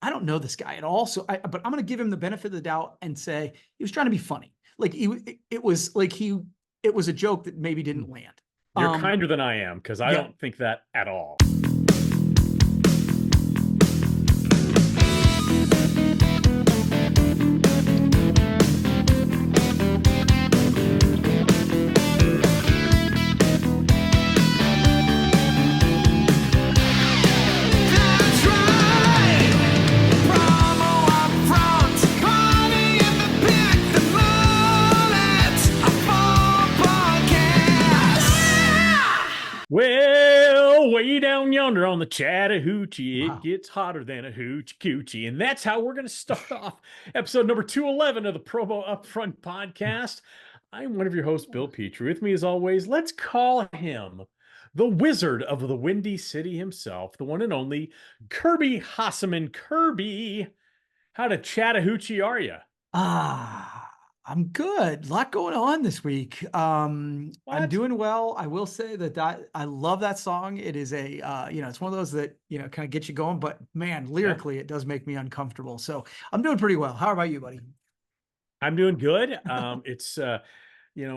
I don't know this guy at all. So but I'm going to give him the benefit of the doubt and say he was trying to be funny. Like it was like it was a joke that maybe didn't land. You're kinder than I am, because I Yeah. don't think that at all. Well, way down yonder on the Chattahoochee, Wow. it gets hotter than a hoochie coochie. And that's how we're going to start off episode number 211 of the Promo Upfront podcast. I'm one of your hosts, Bill Petrie. With me, as always, let's call him the wizard of the Windy City himself, the one and only Kirby Hasseman. Kirby, how to Chattahoochee are you? I'm good. A lot going on this week. I'm What? doing well. I will say that I love that song. It is it's one of those that, kind of get you going, but man, Yeah. lyrically, it does make me uncomfortable. So I'm doing pretty well. How about you, buddy? I'm doing good. It's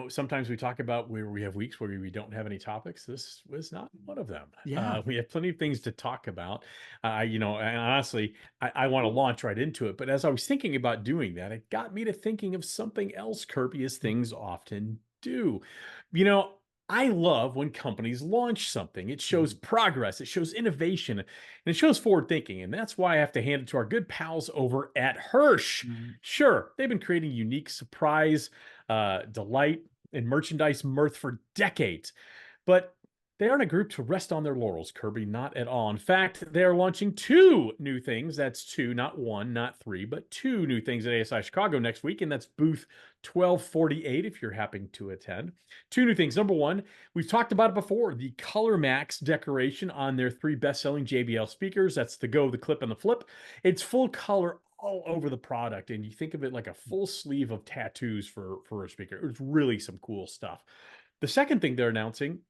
sometimes we talk about where we have weeks where we don't have any topics. This was not one of them. Yeah. We have plenty of things to talk about. And honestly, I want to launch right into it. But as I was thinking about doing that, it got me to thinking of something else, Kirby, as things often do. You know, I love when companies launch something. It shows progress, it shows innovation, and it shows forward thinking. And that's why I have to hand it to our good pals over at Hirsch. Mhm. Sure, they've been creating unique surprise, delight, and merchandise mirth for decades. But they aren't a group to rest on their laurels, Kirby, not at all. In fact, they're launching two new things. That's two, not one, not three, but two new things at ASI Chicago next week. And that's booth 1248 if you're happening to attend. Two new things. Number one, we've talked about it before, the Color Max decoration on their three best-selling JBL speakers. That's the Go, the Clip, and the Flip. It's full color all over the product, and you think of it like a full sleeve of tattoos for a speaker. It's really some cool stuff. The second thing they're announcing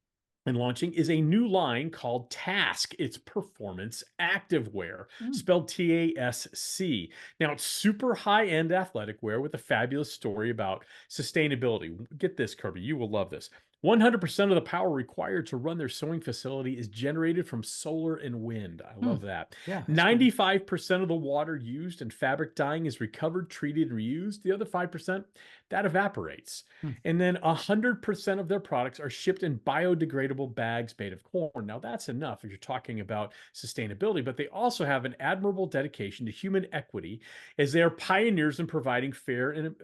and launching is a new line called Task. It's performance activewear, spelled TASC. Now, it's super high-end athletic wear with a fabulous story about sustainability. Get this, Kirby, you will love this. 100% of the power required to run their sewing facility is generated from solar and wind. I love that. Yeah. 95% of the water used in fabric dyeing is recovered, treated, and reused. The other 5%, that evaporates. And then 100% of their products are shipped in biodegradable bags made of corn. Now, that's enough if you're talking about sustainability, but they also have an admirable dedication to human equity, as they are pioneers in providing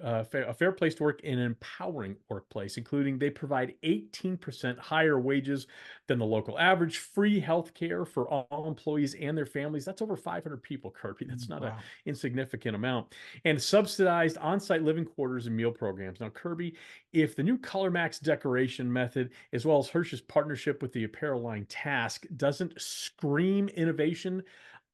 a fair place to work in an empowering workplace, including they provide 18% higher wages than the local average, free health care for all employees and their families. That's over 500 people, Kirby. That's not an insignificant amount. And subsidized on-site living quarters and meal programs. Now, Kirby, if the new Color Max decoration method, as well as Hirsch's partnership with the apparel line Task, doesn't scream innovation,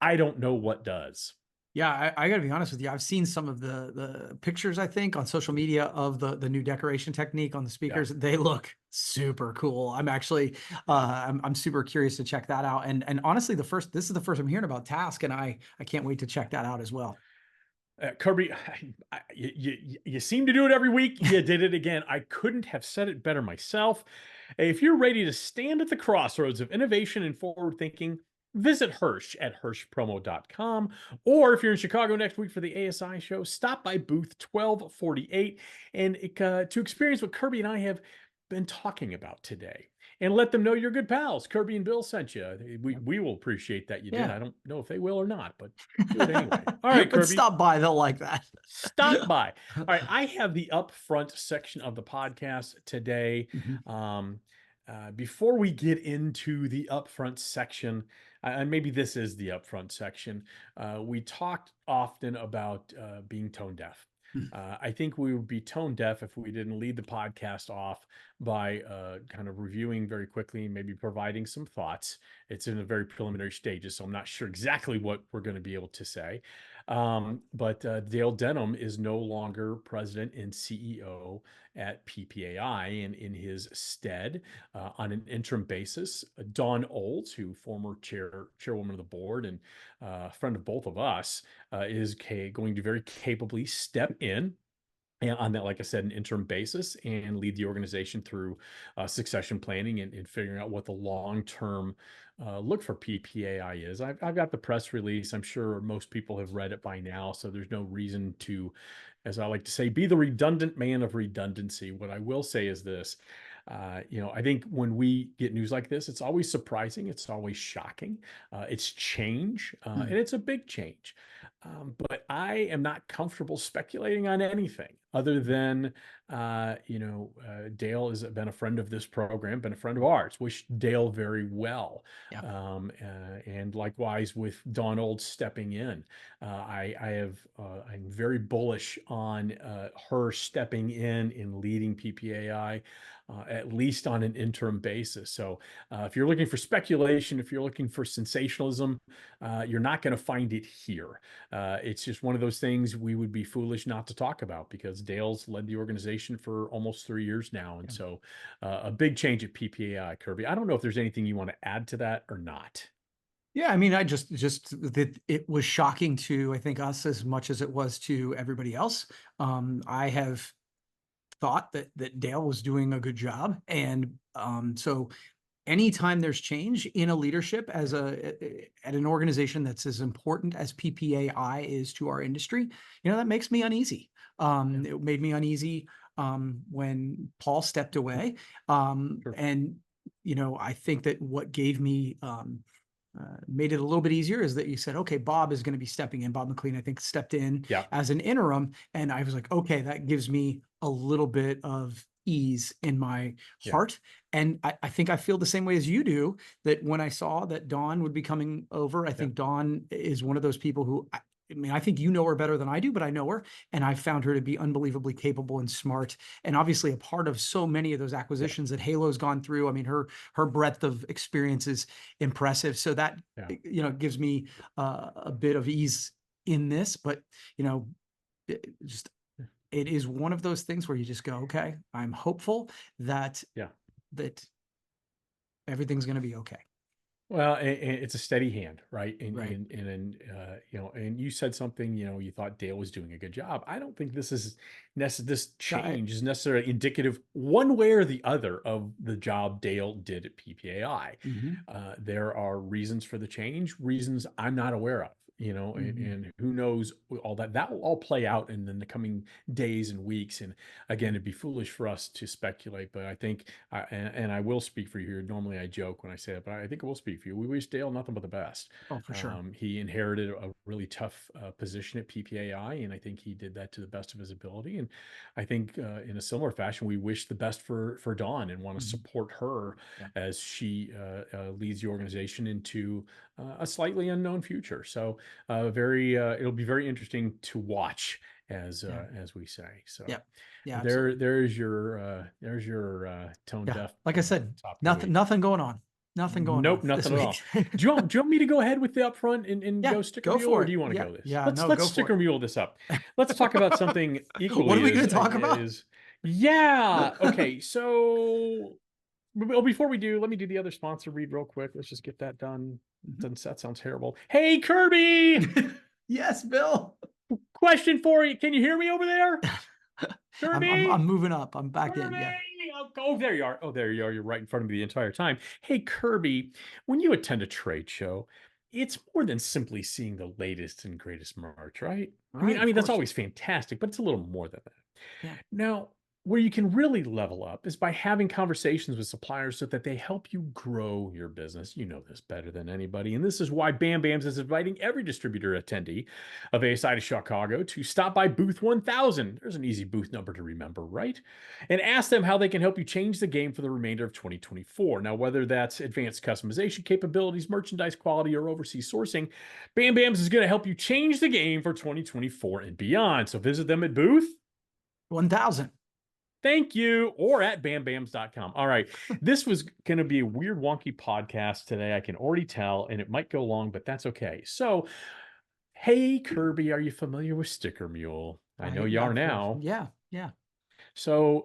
I don't know what does. Yeah, I got to be honest with you. I've seen some of the pictures, I think, on social media of the new decoration technique on the speakers. Yeah. They look super cool. I'm actually I'm super curious to check that out. And honestly, this is the first I'm hearing about Task, and I can't wait to check that out as well. Kirby, you seem to do it every week. You did it again. I couldn't have said it better myself. If you're ready to stand at the crossroads of innovation and forward thinking, visit Hirsch at hirschpromo.com. Or if you're in Chicago next week for the ASI show, stop by booth 1248 and to experience what Kirby and I have been talking about today. And let them know you're good pals. Kirby and Bill sent you. We will appreciate that you did. I don't know if they will or not, but do it anyway. All right, But Kirby. stop by. They'll like that. Stop by. All right, I have the upfront section of the podcast today. Before we get into the upfront section, and maybe this is the upfront section, we talked often about being tone deaf. I think we would be tone deaf if we didn't lead the podcast off by kind of reviewing very quickly and maybe providing some thoughts. It's in a very preliminary stages, so I'm not sure exactly what we're going to be able to say. But Dale Denham is no longer president and CEO at PPAI, and in his stead, on an interim basis, Dawn Olds, who former chairwoman of the board and friend of both of us, is going to very capably step in on that, like I said, an interim basis and lead the organization through succession planning and figuring out what the long-term look for PPAI is. I've got the press release. I'm sure most people have read it by now, so there's no reason to, as I like to say, be the redundant man of redundancy. What I will say is this. I think when we get news like this, it's always surprising. It's always shocking. It's change, and Mm, it's a big change. But I am not comfortable speculating on anything other than, Dale has been a friend of this program, been a friend of ours. Wish Dale very well. yeah. And likewise with Dawn Old stepping in, I'm very bullish on her stepping in and leading PPAI. At least on an interim basis. So, if you're looking for speculation, if you're looking for sensationalism, you're not going to find it here. It's just one of those things we would be foolish not to talk about because Dale's led the organization for almost 3 years now. And Yeah. so a big change at PPAI, Kirby. I don't know if there's anything you want to add to that or not. Yeah, I mean, I just that it was shocking to, I think, us as much as it was to everybody else. I have thought that Dale was doing a good job, and so anytime there's change in a leadership as at an organization that's as important as PPAI is to our industry, that makes me uneasy. Yeah, It made me uneasy when Paul stepped away, sure. and I think that what gave me made it a little bit easier is that you said, okay, Bob is going to be stepping in. Bob McLean, I think, stepped in Yeah, as an interim. And I was like, okay, that gives me a little bit of ease in my yeah, heart. And I think I feel the same way as you do, that when I saw that Dawn would be coming over, I yeah, think Dawn is one of those people who, I mean, I think you know her better than I do, but I know her, and I found her to be unbelievably capable and smart, and obviously a part of so many of those yeah, acquisitions that Halo's gone through. I mean, her breadth of experience is impressive. So that, yeah. gives me a bit of ease in this, but you know, just it is one of those things where you just go, okay, I'm hopeful that Yeah. that everything's going to be okay. Well, and it's a steady hand, right? Right. And you said something, you thought Dale was doing a good job. I don't think this I, change is necessarily indicative one way or the other of the job Dale did at PPAI. mhm, There are reasons for the change, reasons I'm not aware of, mhm. and who knows all that. That will all play out in the coming days and weeks. And again, it'd be foolish for us to speculate, but I think and I will speak for you here. Normally I joke when I say that, but I think I will speak for you. We wish Dale nothing but the best. Oh, for sure. He inherited a really tough position at PPAI, and I think he did that to the best of his ability. And I think in a similar fashion, we wish the best for Dawn and want to Mhm. support her Yeah. as she leads the organization into a slightly unknown future. So it'll be very interesting to watch Yeah. as we say. So Yeah. Yeah. there, Absolutely. there's your tone Yeah. deaf Like I said, top of the nothing, week. nothing going on. Nothing going on Nope, this nothing at week. all. Do you want me to go ahead with the upfront and Yeah. go sticker Go mule, for or it. do you want to Yeah. go this? Yeah. Let's No, let's go for sticker mule this up. Let's talk about something it. What are equally we going as to talk about? is yeah. Okay, so well, before we do, let me do the other sponsor read real quick. Let's just get that done. Mhm. That sounds terrible. Hey Kirby, Yes, Bill. question for you. Can you hear me over there? I'm Kirby? moving up. I'm back in. Kirby! Yeah. Oh, there you are. Oh, there you are. You're right in front of me the entire time. Hey, Kirby, when you attend a trade show, it's more than simply seeing the latest and greatest merch, right? I mean, Right. I Of mean that's course. always fantastic, but it's a little more than that. Yeah. Now, where you can really level up is by having conversations with suppliers so that they help you grow your business. You know this better than anybody. And this is why Bam Bams is inviting every distributor attendee of ASI to Chicago to stop by booth 1000. There's an easy booth number to remember, right? And ask them how they can help you change the game for the remainder of 2024. Now, whether that's advanced customization capabilities, merchandise quality, or overseas sourcing, Bam Bams is going to help you change the game for 2024 and beyond. So visit them at booth 1,000. Thank you. Or at bambams.com. All right. This was going to be a weird, wonky podcast today. I can already tell, and it might go long, but that's okay. So, hey, Kirby, are you familiar with Sticker Mule? I know you Yeah. are now. Yeah. Yeah. So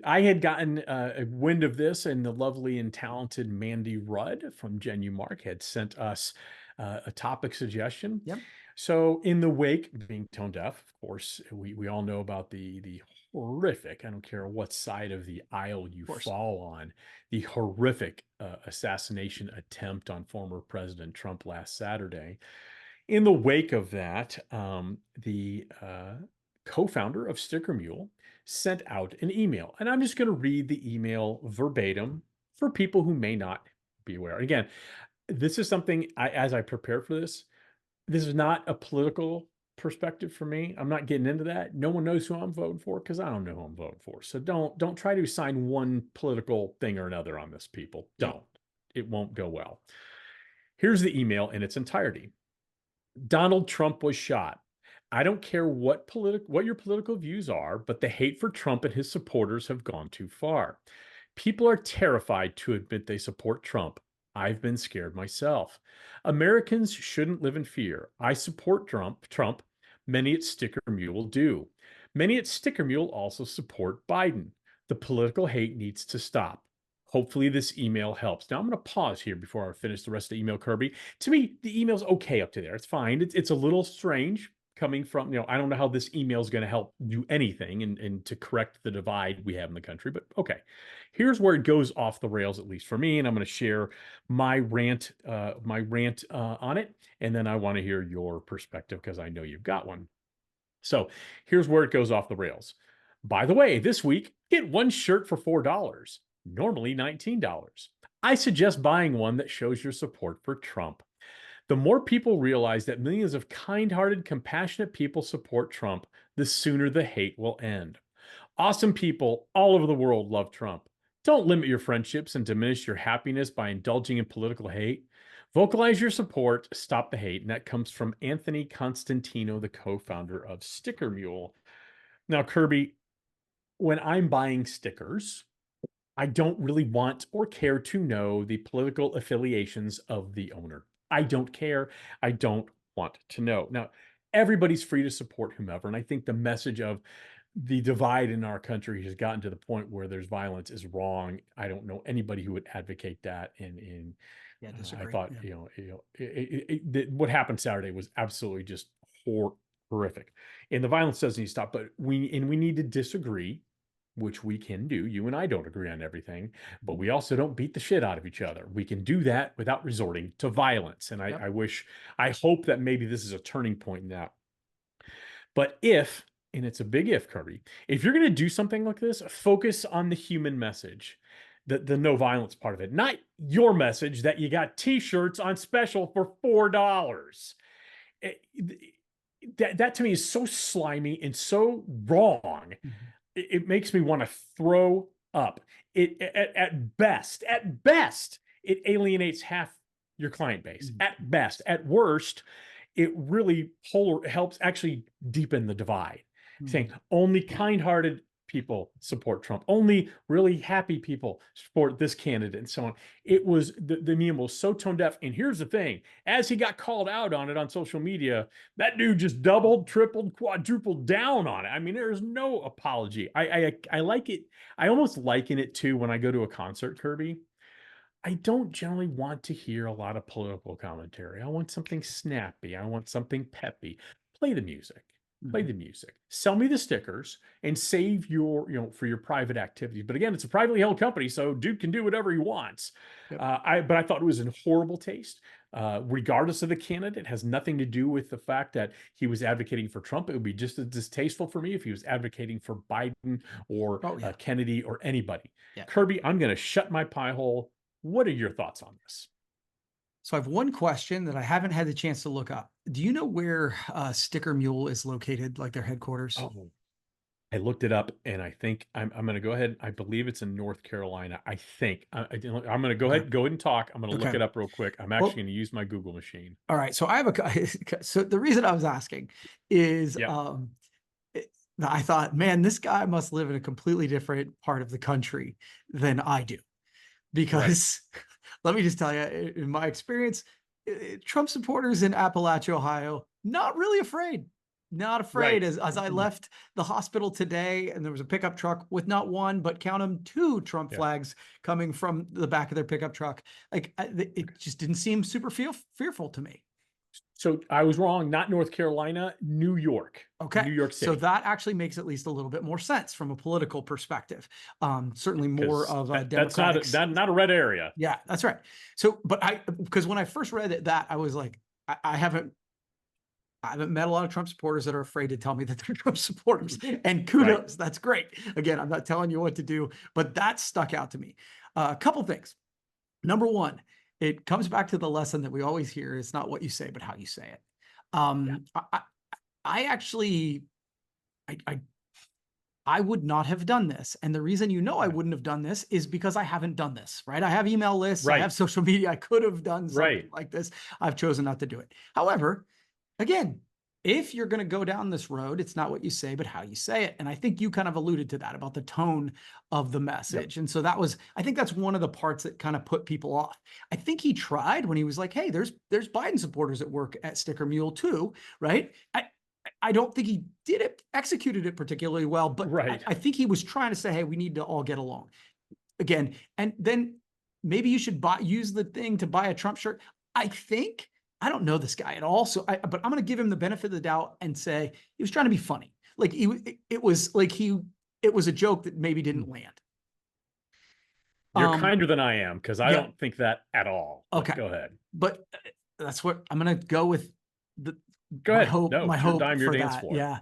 I had gotten a wind of this, and the lovely and talented Mandy Rudd from Genumark had sent us a topic suggestion. Yep, of So in the wake, being tone deaf, of course, we all know about the horrific. I don't care what side of the aisle you course. fall on, the horrific assassination attempt on former President Trump last Saturday. In the wake of that, the co-founder of Sticker Mule sent out an email, and I'm just going to read the email verbatim for people who may not be aware. Again, this is something as I prepared for this, this is not a political perspective for me. I'm not getting into that. No one knows who I'm voting for because I don't know who I'm voting for. So don't try to assign one political thing or another on this, people. Yep. Don't. It won't go well. Here's the email in its entirety. Donald Trump was shot. I don't care what your political views are, but the hate for Trump and his supporters have gone too far. People are terrified to admit they support Trump. I've been scared myself. Americans shouldn't live in fear. I support Trump. Many at Sticker Mule do. Many at Sticker Mule also support Biden. The political hate needs to stop. Hopefully, this email helps. Now, I'm going to pause here before I finish the rest of the email, Kirby. To me, the email's okay up to there. It's fine. It's a little strange coming from, I don't know how this email is going to help do anything and to correct the divide we have in the country, but okay. Here's where it goes off the rails, at least for me, and I'm going to share my rant on it, and then I want to hear your perspective because I know you've got one. So here's where it goes off the rails. By the way, this week, get one shirt for $4, normally $19. I suggest buying one that shows your support for Trump. The more people realize that millions of kind hearted, compassionate people support Trump, the sooner the hate will end. Awesome people all over the world love Trump. Don't limit your friendships and diminish your happiness by indulging in political hate. Vocalize your support, stop the hate. And that comes from Anthony Constantino, the co founder of Sticker Mule. Now, Kirby, when I'm buying stickers, I don't really want or care to know the political affiliations of the owner. I don't care. I don't want to know. Now, everybody's free to support whomever. And I think the message of the divide in our country has gotten to the point where there's violence is wrong. I don't know anybody who would advocate that. And Yeah, I disagree. thought, Yeah. what happened Saturday was absolutely just horrific. And the violence doesn't need to stop, but we need to disagree, which we can do. You and I don't agree on everything, but we also don't beat the shit out of each other. We can do that without resorting to violence. And Yep. I hope that maybe this is a turning point in that. But if, and it's a big if, Kirby, if you're going to do something like this, focus on the human message, the no violence part of it, not your message that you got t-shirts on special for $4. It- that to me is so slimy and so wrong. Mhm. It makes me want to throw up. At best, it alienates half your client base. Mhm. At best, at worst, it really helps actually deepen the divide. Saying Mhm. only kind-hearted people support Trump, only really happy people support this candidate, and so on. It was the meme was so tone deaf. And here's the thing: as he got called out on it on social media, that dude just doubled, tripled, quadrupled down on it. I mean, there's no apology. I like it. I almost liken it to when I go to a concert, Kirby. I don't generally want to hear a lot of political commentary. I want something snappy. I want something peppy. Play the music. Play Mhm. the music. Sell me the stickers and save your, for your private activities. But again, it's a privately held company, so dude can do whatever he wants. Yep. But I thought it was in horrible taste. Regardless of the candidate, it has nothing to do with the fact that he was advocating for Trump. It would be just as distasteful for me if he was advocating for Biden or Oh yeah. Kennedy or anybody. Yeah. Kirby, I'm going to shut my pie hole. What are your thoughts on this? So I have one question that I haven't had the chance to look up. Do you know where Sticker Mule is located, like their headquarters? Oh, I looked it up, and I think I'm going to go ahead. I believe it's in North Carolina. I think am going to Okay. go ahead and talk. I'm going to look Okay. it up real quick. I'm actually Well, going to use my Google machine. all right. So I have so the reason I was asking is Yep. it- I thought, man, this guy must live in a completely different part of the country than I do. Right. Because let me just tell you, in my experience, Trump supporters in Appalachia, Ohio, not really afraid. not afraid. Right. As I left the hospital today, and there was a pickup truck with not one, but count them, two Trump Yeah. flags coming from the back of their pickup truck. Like it just didn't seem super fearful to me. So I was wrong. Not North Carolina, New York, Okay, New York so City, that actually makes at least a little bit more sense from a political perspective. Certainly more because of a that's not Democratic. not a red area. Yeah, that's right. So, but because when I first read it, that I was like, I haven't met a lot of Trump supporters that are afraid to tell me that they're Trump supporters. And Right. kudos, that's great. Again, I'm not telling you what to do, but that stuck out to me. A couple things. Number one, it comes back to the lesson that we always hear: it's not what you say, but how you say it. Yeah. I actually, I I would not have done this. And the reason I Okay. wouldn't have done this is because I haven't done this, right? I have email lists, I Right. have social media. I could have done something Right. like this. I've chosen not to do it. However, again, if you're going to go down this road, it's not what you say, but how you say it. And I think you kind of alluded to that about the tone of the Yep. message. And so I think that's one of the parts that kind of put people off. I think he tried when he was like, hey, there's Biden supporters at work at Sticker Mule too, right? I don't think he executed it particularly well, but Right. I think he was trying to say, hey, we need to all get along again. And then maybe you should use the thing to buy a Trump shirt. I don't know this guy at all. But I'm going to give him the benefit of the doubt and say he was trying to be funny. Like it was like it was a joke that maybe didn't land. You're Um, kinder than I am, because I yeah. don't think that at all. But Okay. go ahead. But that's what I'm going to go with the, Go ahead. No, my it's your hope dime, your for dance that. floor. Yeah.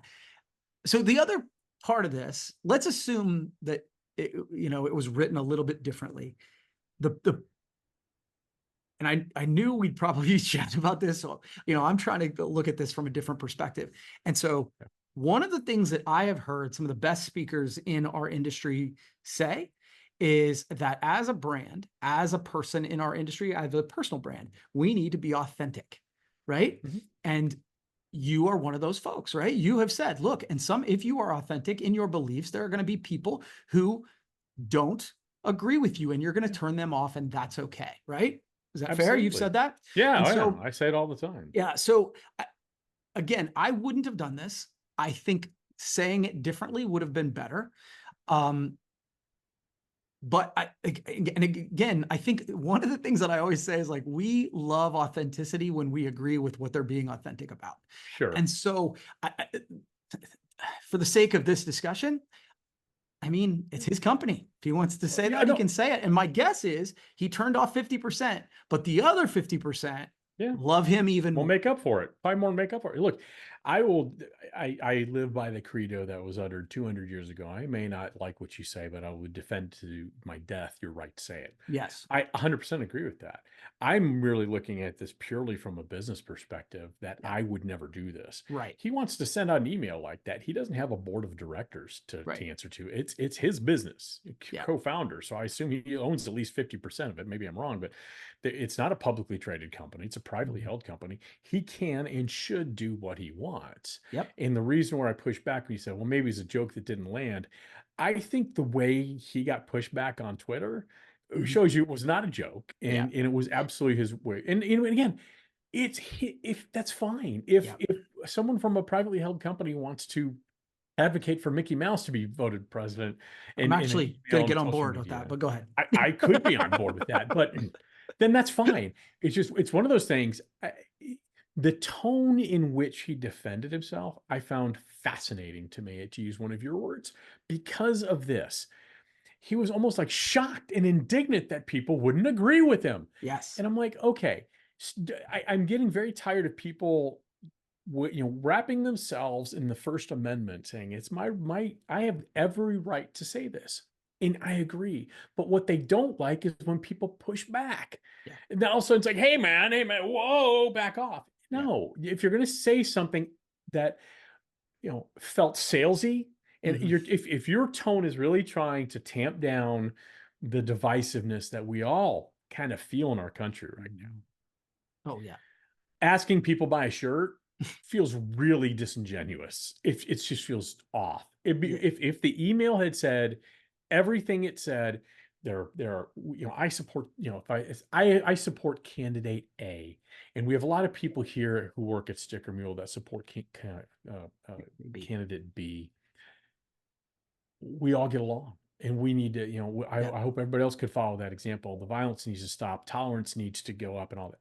So the other part of this, let's assume that it was written a little bit differently. The and I knew we'd probably chat about this. So, I'm trying to look at this from a different perspective. And so one of the things that I have heard some of the best speakers in our industry say is that as a brand, as a person in our industry, as a personal brand, we need to be authentic, right? Mhm. And you are one of those folks, right? You have said, look, and if you are authentic in your beliefs, there are going to be people who don't agree with you and you're going to turn them off, and that's okay, right? Is that fair? You've Absolutely. said that. Yeah. And Oh, yeah. so, I say it all the time. yeah. So again, I wouldn't have done this. I think saying it differently would have been better. Um, but and again, I think one of the things that I always say is like, we love authenticity when we agree with what they're being authentic about. Sure. And so for the sake of this discussion, I mean, it's his company. If he wants to say Yeah. that, he No. can say it. And my guess is he turned off 50%, but the other 50% Yeah. love him even We'll more. make up for it. Buy more and make up for it. Look, I will. I live by the credo that was uttered 200 years ago. I may not like what you say, but I would defend to my death your right to say it. Yes. I 100% agree with that. I'm really looking at this purely from a business perspective, that Yeah. I would never do this. Right. He wants to send out an email like that. He doesn't have a board of directors to Right. answer to. It's his business, Yeah. co-founder. So I assume he owns at least 50% of it. Maybe I'm wrong, but it's not a publicly traded company. It's a privately held company. He can and should do what he wants. Yep. And the reason where I pushed back when he said, well, maybe it's a joke that didn't land, I think the way he got pushed back on Twitter Mhm. shows you it was not a joke, Yeah. and it was absolutely his way. And again, if that's fine. Yeah. If someone from a privately held company wants to advocate for Mickey Mouse to be voted president I'm in an actually going email to and get on social board with that, media, but go ahead. I could be on board with that, but then that's fine. It's one of those things. The tone in which he defended himself, I found fascinating, to me, to use one of your words, because of this. He was almost like shocked and indignant that people wouldn't agree with him. Yes. And I'm like, okay, I'm getting very tired of people, wrapping themselves in the First Amendment, saying it's I have every right to say this. And I agree. But what they don't like is when people push back. Yeah. And then all of a sudden it's like, hey man, whoa, back off. Yeah. No, if you're going to say something that, felt salesy, and Mhm. if your tone is really trying to tamp down the divisiveness that we all kind of feel in our country right now, Oh, yeah. asking people buy a shirt feels really disingenuous. If it just feels off. Yeah. If the email had said everything it said, there are, I support, if I support candidate A, and we have a lot of people here who work at Sticker Mule that support Maybe. candidate B. We all get along, and we need to, Yeah. I hope everybody else could follow that example. The violence needs to stop, tolerance needs to go up, and all that.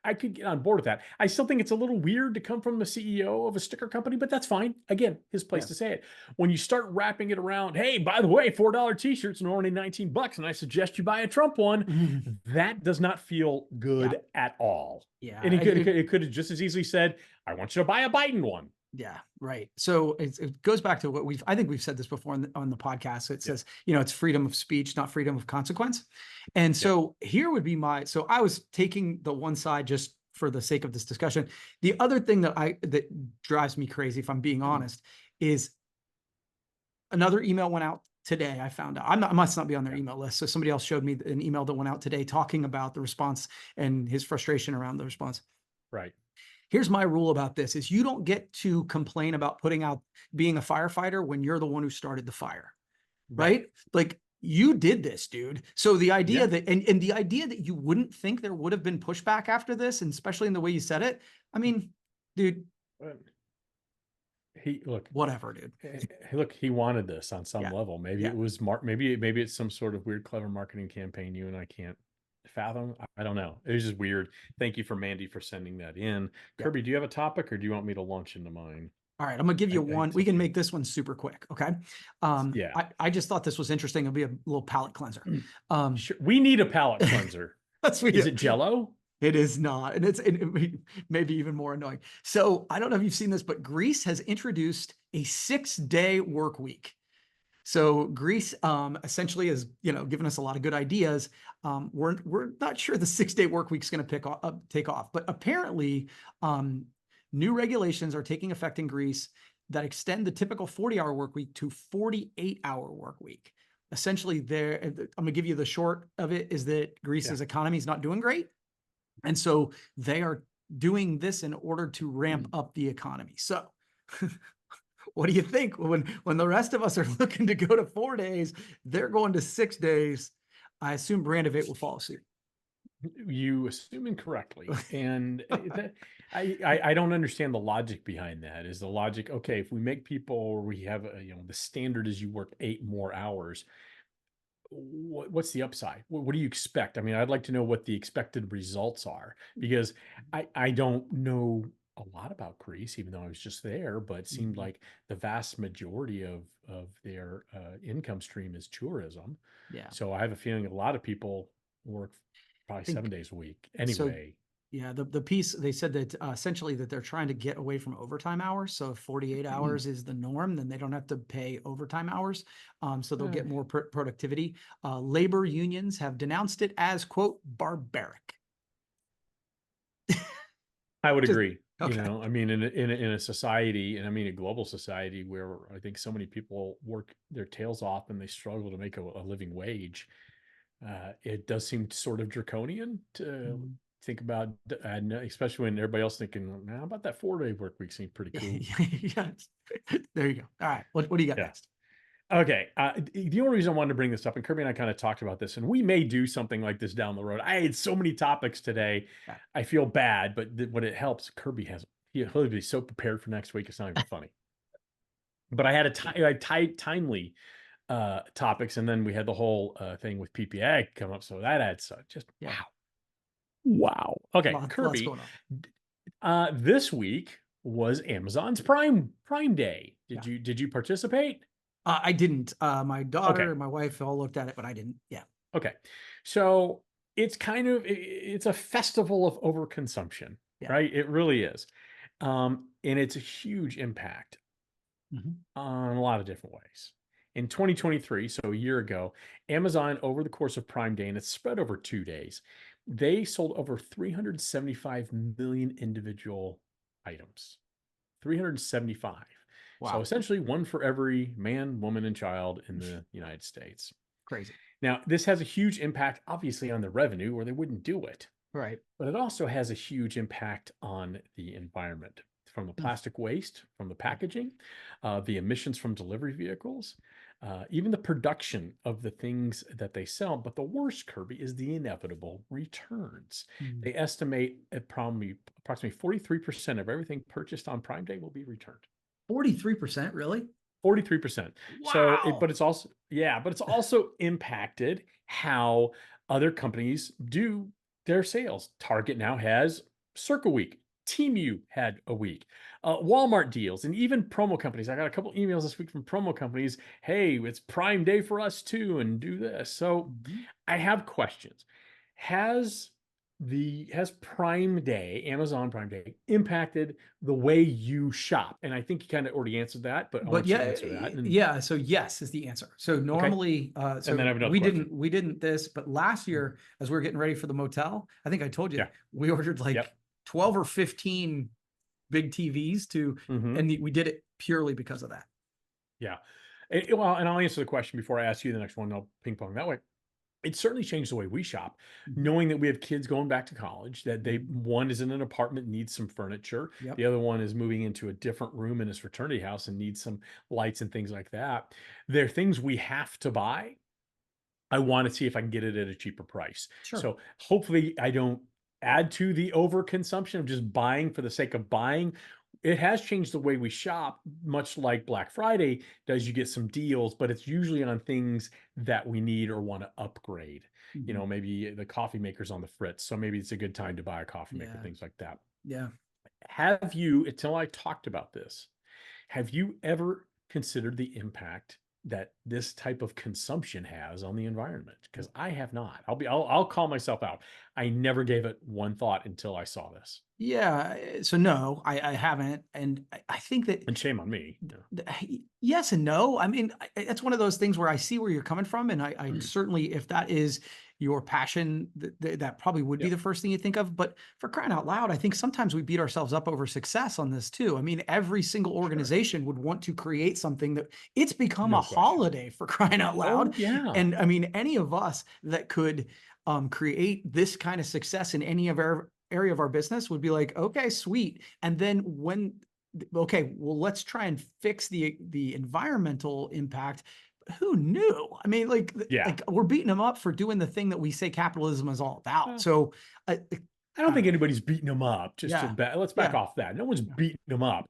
I could get on board with that. I still think it's a little weird to come from the CEO of a sticker company, but that's fine. Again, his place Yeah. to say it. When you start wrapping it around, hey, by the way, $4 t-shirts are only $19, and I suggest you buy a Trump one, that does not feel Yeah. good at all. Yeah. And it could have just as easily said, I want you to buy a Biden one. Yeah, right. So it goes back to what I think we've said this before on the podcast. It Yeah. says, it's freedom of speech, not freedom of consequence. And Yeah. so here would be so I was taking the one side just for the sake of this discussion. The other thing that drives me crazy, if I'm being honest, is another email went out today. I found out I must not be on their Yeah. email list. So somebody else showed me an email that went out today talking about the response and his frustration around the response. Right. Here's my rule about this is you don't get to complain about being a firefighter when you're the one who started the fire, right? Like you did this, dude. So the idea Yeah. that, and the idea that you wouldn't think there would have been pushback after this, and especially in the way you said it, I mean, dude, Look, whatever, dude. look, he wanted this on some Yeah. level. Maybe Yeah. it was maybe it's some sort of weird, clever marketing campaign you and I can't fathom. I don't know. It was just weird. Thank you for Mandy for sending that in. Yeah. Kirby, do you have a topic, or do you want me to launch into mine? All right, I'm gonna give you one. It's We up can to you. make this one super quick. Okay. Yeah. I just thought this was interesting. It'll be a little palate cleanser. Sure. We need a palate cleanser. That's what Is it Jello? It is not, and it may be even more annoying. So I don't know if you've seen this, but Greece has introduced a 6-day work week. So Greece essentially is, giving us a lot of good ideas. We're not sure the 6-day work week is going to take off, but apparently new regulations are taking effect in Greece that extend the typical 40-hour work week to 48-hour work week. Essentially, I'm going to give you the short of it is that Greece's economy is not doing great. And so they are doing this in order to ramp up the economy. So what do you think when the rest of us are looking to go to 4 days, they're going to 6 days? I assume Brand of 8 will follow suit. You assume incorrectly, and I don't understand the logic behind that. Is the logic okay if we make people, or we have the standard is you work 8 more hours? What's the upside? What do you expect? I mean, I'd like to know what the expected results are, because I don't know a lot about Greece, even though I was just there, but it seemed like the vast majority of their income stream is tourism. Yeah. So I have a feeling a lot of people work probably 7 days a week So, anyway. yeah, the piece they said that essentially that they're trying to get away from overtime hours. So if 48 hours is the norm, then they don't have to pay overtime hours. So they'll get more productivity. Labor unions have denounced it as, quote, barbaric. I would Just- agree. okay. I mean, in a society, and I mean a global society, where I think so many people work their tails off and they struggle to make a living wage, it does seem sort of draconian to think about, and especially when everybody else thinking, how about that 4-day work week seemed pretty cool. Yeah. There you go. All right. What do you got next? Okay. The only reason I wanted to bring this up, and Kirby and I kind of talked about this, and we may do something like this down the road. I had so many topics today. Yeah. I feel bad, but when it helps, he'll be so prepared for next week. It's not even funny. But I had timely topics, and then we had the whole thing with PPAI come up. So that adds just wow. Okay, Lots Kirby. going on. This week was Amazon's Prime Day. Did you participate? I didn't. My daughter and my wife all looked at it, but I didn't. Yeah. Okay. So it's a festival of overconsumption, right? It really is. And it's a huge impact on a lot of different ways. In 2023, so a year ago, Amazon, over the course of Prime Day, and it's spread over 2 days, they sold over 375 million individual items. 375. Wow. So essentially one for every man, woman, and child in the United States. Crazy. Now, this has a huge impact, obviously, on the revenue, or they wouldn't do it. Right. But it also has a huge impact on the environment, from the plastic waste, from the packaging, the emissions from delivery vehicles. even the production of the things that they sell. But the worst, Kirby, is the inevitable returns. Mm. They estimate at probably approximately 43% of everything purchased on Prime Day will be returned. 43%, really? 43%. So Wow. but it's also, yeah, but it's also impacted how other companies do their sales. Target now has Circle Week. Temu had a week. Walmart deals and even promo companies. I got a couple emails this week from promo companies. Hey, it's Prime Day for us too, and do this. So Mhm. I have questions. Has has Prime Day, Amazon Prime Day, impacted the way you shop? And I think you kind of already answered that, but I But want you to yeah, answer that. And yeah. So yes is the answer. So okay, normally, and then I so have another question. we didn't this, but last Mm. year as we were getting ready for the motel, I think I told you Yeah. we ordered like Yep. 12 or 15 big TVs to, Hmm. and we did it purely because of that. Yeah. Well, and I'll answer the question before I ask you the next one. I'll ping pong that way. It certainly changed the way we shop, Mhm. knowing that we have kids going back to college, that they Mhm. one is in an apartment, needs some furniture. Yep. The other one is moving into a different room in his fraternity house and needs some lights and things like that. They're things we have to buy. I want to see if I can get it at a cheaper price. Sure. So hopefully I don't add to the overconsumption of just buying for the sake of buying. It has changed the way we shop, much like Black Friday does. You get some deals, but it's usually on things that we need or want to upgrade. You Mhm. know, maybe the coffee maker's on the fritz, so maybe it's a good time to buy a coffee maker, Yeah. things like that. Yeah. Have you, until I talked about this, have you ever considered the impact that this type of consumption has on the environment? Because I have not. I'll call myself out. I never gave it one thought until I saw this. Yeah. So no, I haven't. And I think that And shame on me. yes and no. I mean, it's one of those things where I see where you're coming from, and I Yeah. certainly, if that is your passion, that probably would be Yep. the first thing you think of. But for crying out loud, I think sometimes we beat ourselves up over success on this too. I mean, every single Sure. organization would want to create something that it's become a No question. holiday for crying out Oh loud. yeah. And I mean, any of us that could create this kind of success in any of our area of our business would be like, okay, sweet. And then when okay, well, let's try and fix the environmental impact. Who knew? I mean, Yeah. like we're beating them up for doing the thing that we say capitalism is all about. Well, So I don't I don't think know. anybody's beating them up. Just to Yeah, let's back yeah, off that. No one's yeah, beating them up.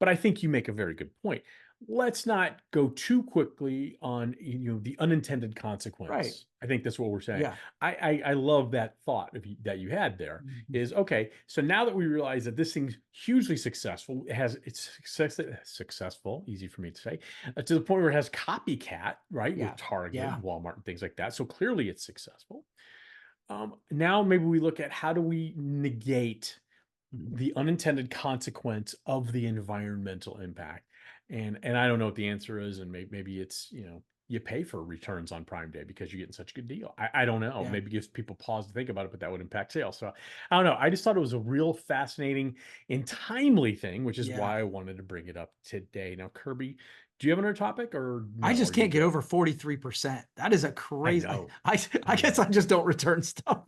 But I think you make a very good point. Let's not go too quickly on the unintended right. consequence. I think that's what we're saying. Yeah. I love that thought that you had there. Mhm. Is okay. So now that we realize that this thing's hugely successful, successful, easy for me to say, to the point where it has copycat, right, with Yeah, Target, yeah. and Walmart, and things like that. So clearly it's successful. Now maybe we look at how do we negate Mhm. the unintended consequence of the environmental impact. And I don't know what the answer is, and maybe it's you pay for returns on Prime Day because you're getting such a good deal. I don't know. Yeah, Maybe it gives people pause to think about it, but that would impact sales. So I don't know. I just thought it was a real fascinating and timely thing, which is yeah. why I wanted to bring it up today. Now, Kirby, do you have another topic, or I no? just Are you can't get good? over 43%. That is a I crazy. know. I I guess know. I just don't return stuff.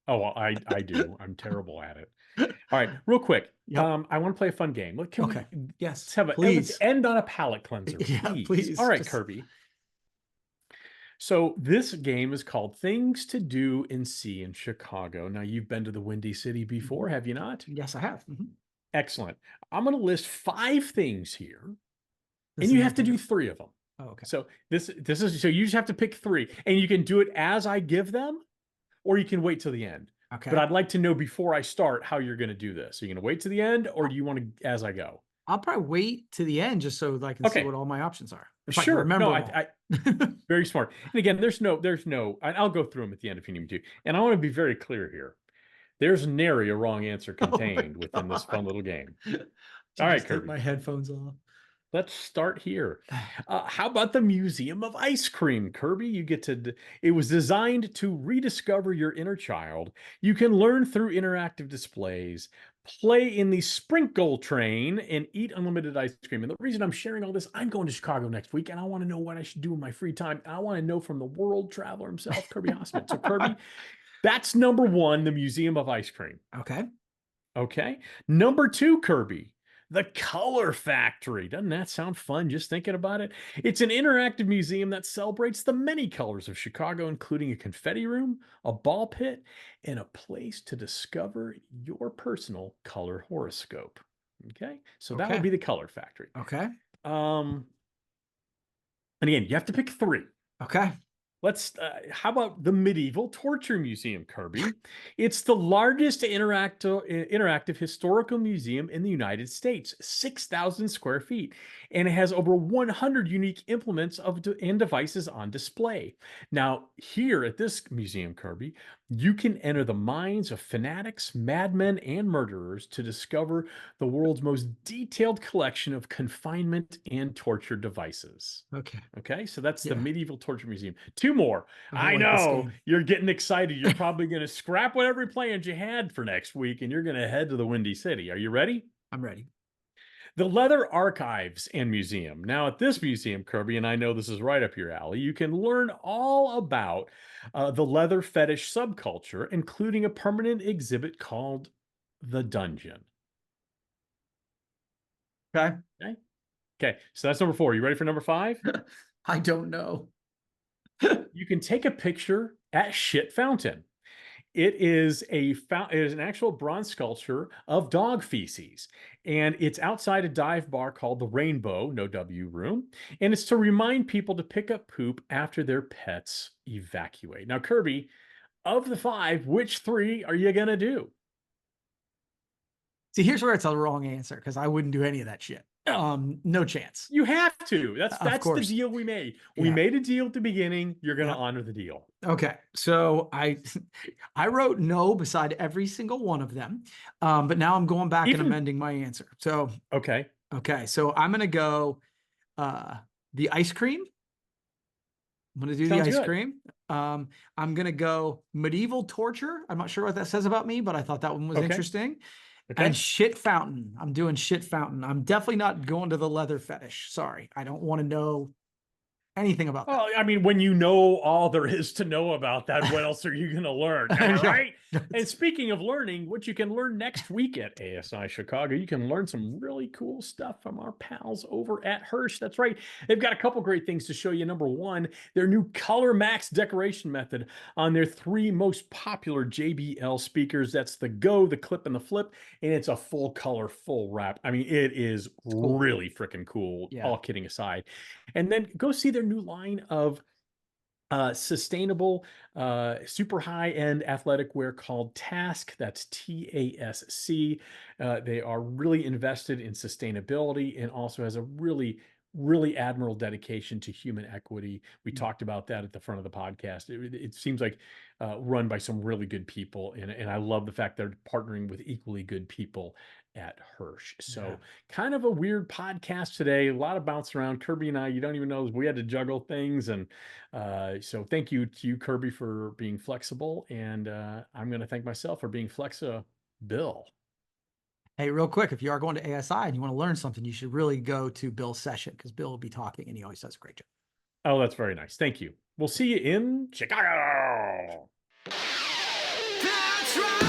Oh, well, I do. I'm terrible at it. All right, real quick. Yep. I want to play a fun game. Can Okay. we Yes, let's please. end on a palate cleanser, Yeah, please. All please. right, Just Kirby. So this game is called Things to Do and See in Chicago. Now you've been to the Windy City before, mhm. have you not? Yes, I have. Mhm. Excellent. I'm going to list 5 things here, This and is you my have to do favorite. 3 of them. Oh, okay. So this is so you just have to pick 3, and you can do it as I give them, or you can wait till the end. But Okay. I'd like to know before I start how you're going to do this. Are you going to wait to the end, or I- do you want to as I go? I'll probably wait to the end just so that I can see Okay, what all my options are. If I can sure. No, remember them all. I very smart. And again, and I'll go through them at the end if you need me to. And I want to be very clear here. There's nary a wrong answer Oh my contained within this fun God. little game. Did you All right, just take Kirby. my headphones off? Let's start here. How about the Museum of Ice Cream, Kirby? It was designed to rediscover your inner child. You can learn through interactive displays, play in the sprinkle train, and eat unlimited ice cream. And the reason I'm sharing all this, I'm going to Chicago next week, and I want to know what I should do in my free time. I want to know from the world traveler himself, Kirby Hasseman. So, Kirby, that's number 1, the Museum of Ice Cream. Okay. Okay. Number 2, Kirby, The Color Factory. Doesn't that sound fun just thinking about it? It's an interactive museum that celebrates the many colors of Chicago, including a confetti room, a ball pit, and a place to discover your personal color horoscope. Okay, so that would Okay. be the Color Factory. Okay. Um, and again, you have to pick three. Okay. How about the Medieval Torture Museum, Kirby? It's the largest interactive historical museum in the United States, 6,000 square feet, and it has over 100 unique implements and devices on display. Now, here at this museum, Kirby, you can enter the minds of fanatics, madmen, and murderers to discover the world's most detailed collection of confinement and torture devices. Okay. Okay, so that's the Yeah. Medieval Torture Museum. Two more. I don't I like this know game. you're getting excited. You're probably going to scrap whatever plans you had for next week and you're going to head to the Windy City. Are you ready? I'm ready. The Leather Archives and Museum. Now, at this museum, Kirby, and I know this is right up your alley, you can learn all about the leather fetish subculture, including a permanent exhibit called The Dungeon. Okay. Okay, okay, so that's number four. You ready for number five? I don't know. You can take a picture at Shit Fountain. It is an actual bronze sculpture of dog feces, and it's outside a dive bar called the Rainbow No W Room, and it's to remind people to pick up poop after their pets evacuate. Now, Kirby, of the five, which three are you gonna do? See, here's where it's a wrong answer because I wouldn't do any of that shit. No chance. You have to. Of That's the course. deal we made. We Yeah. made a deal at the beginning. You're gonna Yeah. honor the deal. Okay. So I I wrote no beside every single one of them. But now I'm going back and Even amending my answer. So okay, okay. So I'm gonna go the ice cream. I'm gonna do the sounds ice good. cream. I'm gonna go medieval torture. I'm not sure what that says about me, but I thought that one was Okay, interesting. And okay. shit fountain. I'm doing shit fountain. I'm definitely not going to the leather fetish. Sorry. I don't want to know anything about that. Well, I mean, when you know all there is to know about that, what else are you going to learn? Am I Yeah. right? And speaking of learning, what you can learn next week at ASI Chicago, you can learn some really cool stuff from our pals over at Hirsch. That's right. They've got a couple great things to show you. Number one, their new Color Max decoration method on their three most popular JBL speakers. That's the Go, the Clip, and the Flip. And it's a full color, full wrap. I mean, it is It's cool. really freaking cool, Yeah. all kidding aside. And then go see their new line of sustainable, super high end athletic wear called Task. That's TASC. They are really invested in sustainability and also has a really admirable dedication to human equity. We talked about that at the front of the podcast. It seems like run by some really good people, and I love the fact they're partnering with equally good people at Hirsch. Yeah. So kind of a weird podcast today. A lot of bounce around. Kirby and I, you don't even know we had to juggle things, and so thank you to you, Kirby, for being flexible, and I'm going to thank myself for being flexible. Hey, real quick, if you are going to ASI and you want to learn something, you should really go to Bill's session because Bill will be talking and he always does a great job. Oh, that's very nice. Thank you. We'll see you in Chicago. That's right.